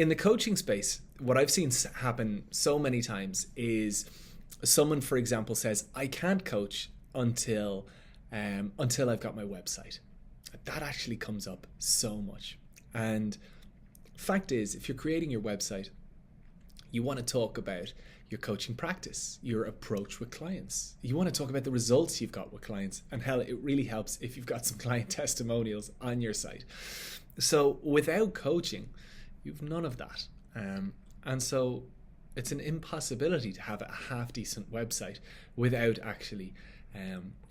in the coaching space, what I've seen happen so many times is someone, for example, says, I can't coach until I've got my website. That actually comes up so much. And fact is, if you're creating your website, you want to talk about your coaching practice, your approach with clients. You want to talk about the results you've got with clients. And hell, it really helps if you've got some client testimonials on your site. So without coaching, you've none of that. And so it's an impossibility to have a half decent website without actually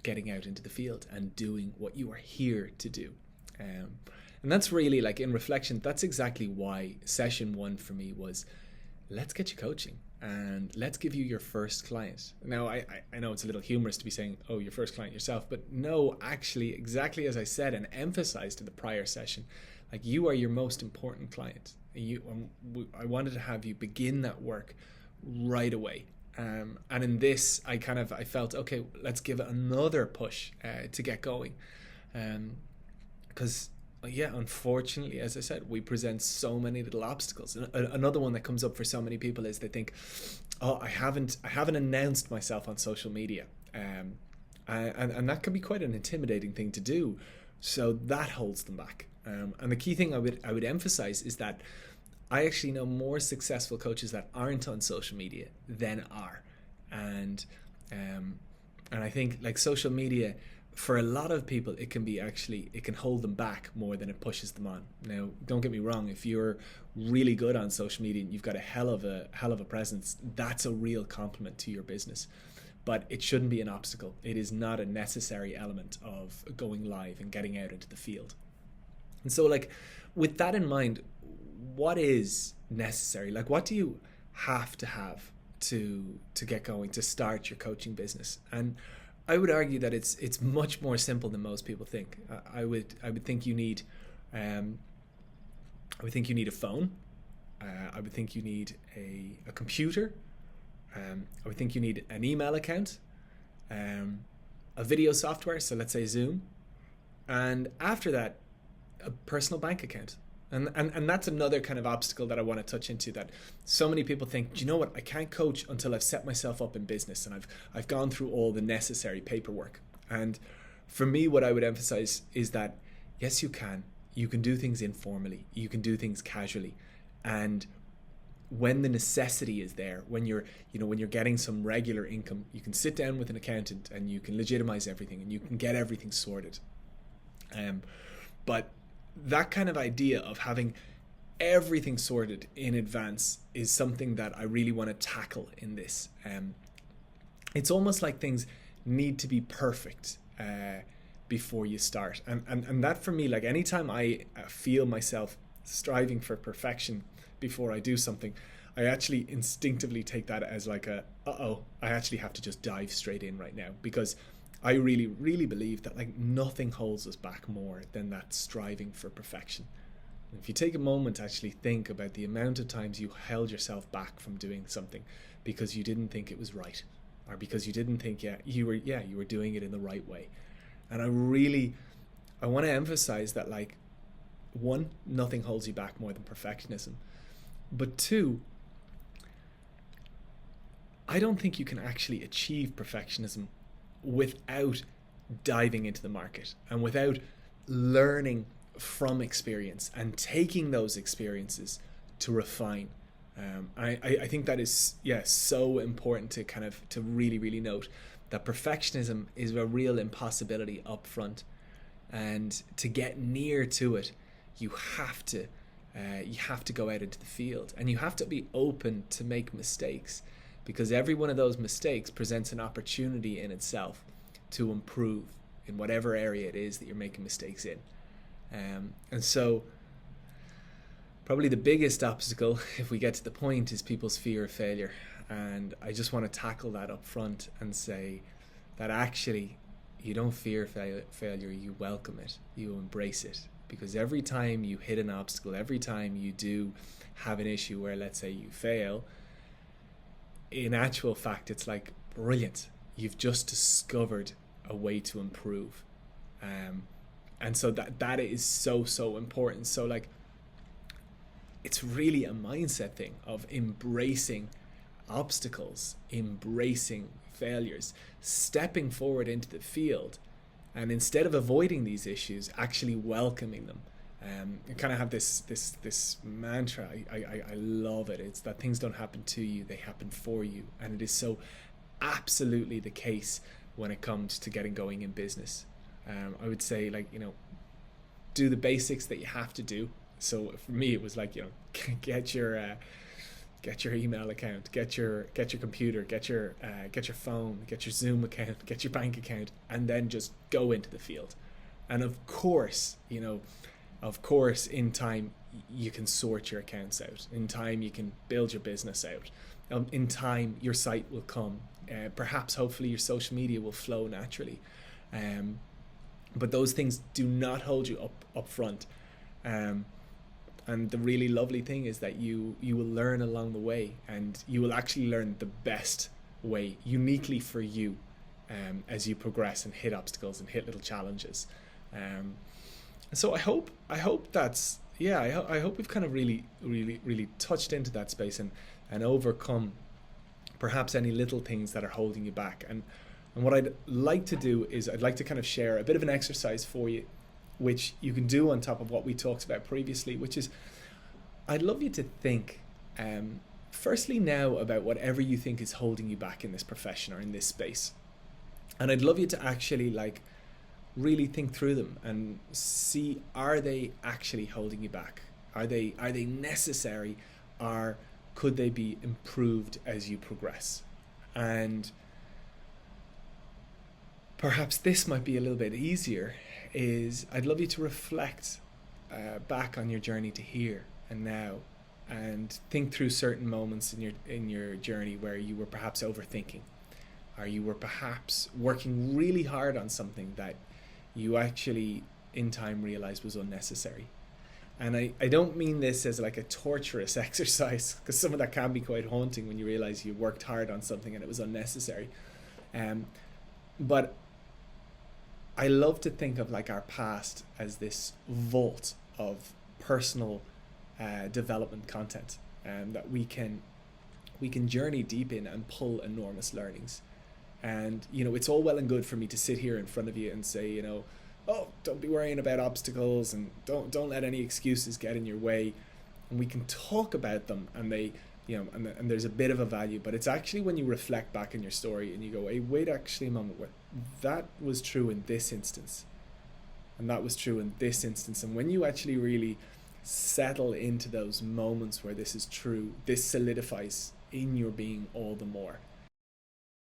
getting out into the field and doing what you are here to do. And that's really, like, in reflection, that's exactly why session 1 for me was, let's get you coaching and let's give you your first client. Now, I know it's a little humorous to be saying, oh, your first client yourself, but no, actually, exactly as I said and emphasized in the prior session, like, you are your most important client. I wanted to have you begin that work right away. And in this, I felt, okay, let's give it another push to get going. Because unfortunately, as I said, we present so many little obstacles. Another one that comes up for so many people is they think, oh, I haven't announced myself on social media. And that can be quite an intimidating thing to do. So that holds them back. And the key thing I would emphasize is that I actually know more successful coaches that aren't on social media than are. And I think, like, social media, for a lot of people, it can hold them back more than it pushes them on. Now, don't get me wrong, if you're really good on social media and you've got a hell of a presence, that's a real compliment to your business. But it shouldn't be an obstacle. It is not a necessary element of going live and getting out into the field. And so, like, with that in mind, what is necessary? Like, what do you have to get going, to start your coaching business? And I would argue that it's much more simple than most people think. I would think you need a phone. I would think you need a computer. I would think you need an email account, a video software, so let's say Zoom, and after that, a personal bank account. And that's another kind of obstacle that I want to touch into, that so many people think, do you know what, I can't coach until I've set myself up in business and I've gone through all the necessary paperwork. And for me, what I would emphasize is that, yes, you can do things informally, you can do things casually. And when the necessity is there, when you're getting some regular income, you can sit down with an accountant and you can legitimize everything and you can get everything sorted. But that kind of idea of having everything sorted in advance is something that I really want to tackle in this. It's almost like things need to be perfect before you start. And that, for me, like, anytime I feel myself striving for perfection before I do something, I actually instinctively take that as like I actually have to just dive straight in right now, because I really, really believe that, like, nothing holds us back more than that striving for perfection. And if you take a moment to actually think about the amount of times you held yourself back from doing something because you didn't think it was right, or because you didn't think you were doing it in the right way. And I want to emphasize that, like, one, nothing holds you back more than perfectionism. But two, I don't think you can actually achieve perfectionism without diving into the market and without learning from experience and taking those experiences to refine. I think that is so important to really, really note that perfectionism is a real impossibility up front, and to get near to it, you have to go out into the field, and you have to be open to make mistakes, because every one of those mistakes presents an opportunity in itself to improve in whatever area it is that you're making mistakes in. And so probably the biggest obstacle, if we get to the point, is people's fear of failure. And I just want to tackle that up front and say that actually you don't fear failure, you welcome it, you embrace it. Because every time you hit an obstacle, every time you do have an issue where, let's say, you fail, in actual fact, it's like, brilliant, you've just discovered a way to improve. And so that is so important. So, like, it's really a mindset thing of embracing obstacles, embracing failures, stepping forward into the field, and instead of avoiding these issues, actually welcoming them. I kind of have this mantra. I love it. It's that things don't happen to you; they happen for you, and it is so absolutely the case when it comes to getting going in business. I would say, like, do the basics that you have to do. So for me, it was like, get your email account, get your computer, get your phone, get your Zoom account, get your bank account, and then just go into the field. And of course, in time you can sort your accounts out. In time you can build your business out. In time your site will come. Perhaps, hopefully, your social media will flow naturally. But those things do not hold you up front. And the really lovely thing is that you will learn along the way, and you will actually learn the best way, uniquely for you, as you progress and hit obstacles and hit little challenges. So I hope that's, I hope we've kind of really touched into that space and overcome perhaps any little things that are holding you back. And what I'd like to do is I'd like to kind of share a bit of an exercise for you, which you can do on top of what we talked about previously, which is, I'd love you to think, firstly now, about whatever you think is holding you back in this profession or in this space. And I'd love you to actually, like, really think through them and see, are they actually holding you back? Are they necessary, or could they be improved as you progress? And perhaps this might be a little bit easier, is I'd love you to reflect back on your journey to here and now, and think through certain moments in your journey where you were perhaps overthinking, or you were perhaps working really hard on something that you actually in time realized was unnecessary. And I don't mean this as like a torturous exercise, because some of that can be quite haunting when you realize you worked hard on something and it was unnecessary. But I love to think of, like, our past as this vault of personal development content, that we can journey deep in and pull enormous learnings. And it's all well and good for me to sit here in front of you and say, oh, don't be worrying about obstacles, and don't let any excuses get in your way. And we can talk about them, and they, and there's a bit of a value, but it's actually when you reflect back in your story and you go, hey, wait, actually a moment, that was true in this instance, and that was true in this instance. And when you actually really settle into those moments where this is true, this solidifies in your being all the more.